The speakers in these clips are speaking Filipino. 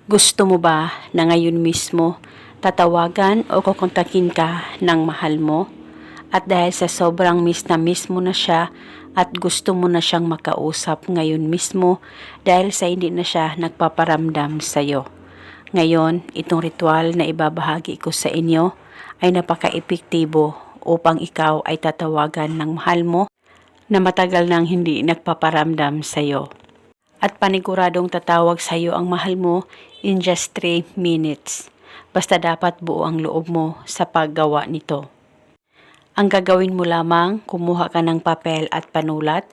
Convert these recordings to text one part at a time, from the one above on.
Gusto mo ba na ngayon mismo tatawagan o kukontakin ka ng mahal mo? At dahil sa sobrang miss mo na siya at gusto mo na siyang makausap ngayon mismo dahil sa hindi na siya nagpaparamdam sa'yo. Ngayon, itong ritual na ibabahagi ko sa inyo ay napaka-epektibo upang ikaw ay tatawagan ng mahal mo na matagal nang hindi nagpaparamdam sa'yo. At paniguradong tatawag sa iyo ang mahal mo in just 3 minutes. Basta dapat buo ang loob mo sa paggawa nito. Ang gagawin mo lamang, kumuha ka ng papel at panulat,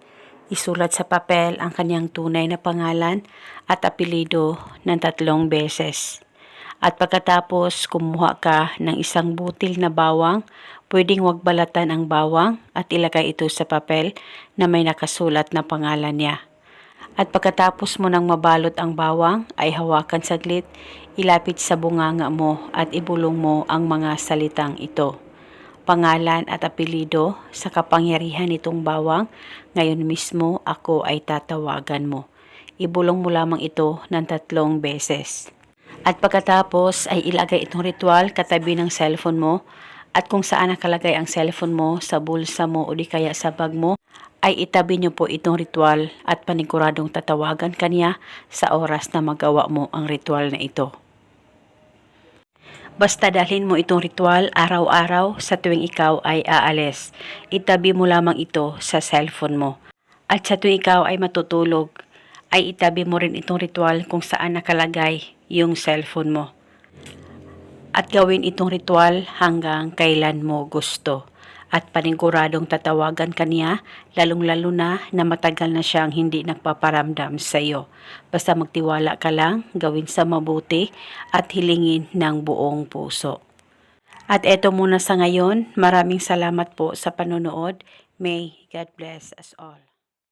isulat sa papel ang kanyang tunay na pangalan at apelido ng 3 beses. At pagkatapos kumuha ka ng isang butil na bawang, pwedeng wag balatan ang bawang at ilagay ito sa papel na may nakasulat na pangalan niya. At pagkatapos mo nang mabalot ang bawang, ay hawakan saglit, ilapit sa bunganga mo at ibulong mo ang mga salitang ito. Pangalan at apelido sa kapangyarihan nitong bawang, ngayon mismo ako ay tatawagan mo. Ibulong mo lamang ito ng 3 beses. At pagkatapos ay ilagay itong ritual katabi ng cellphone mo at kung saan nakalagay ang cellphone mo, sa bulsa mo o di kaya sa bag mo, ay itabi niyo po itong ritual at paniguradong tatawagan kanya sa oras na magawa mo ang ritual na ito. Basta dalhin mo itong ritual araw-araw sa tuwing ikaw ay aalis. Itabi mo lamang ito sa cellphone mo. At sa tuwing ikaw ay matutulog, ay itabi mo rin itong ritual kung saan nakalagay yung cellphone mo. At gawin itong ritual hanggang kailan mo gusto. At paniguradong tatawagan kaniya, lalong-lalo na matagal na siyang hindi nagpaparamdam sa iyo. Basta magtiwala ka lang, gawin sa mabuti at hilingin ng buong puso. At eto muna sa ngayon, maraming salamat po sa panonood. May God bless us all.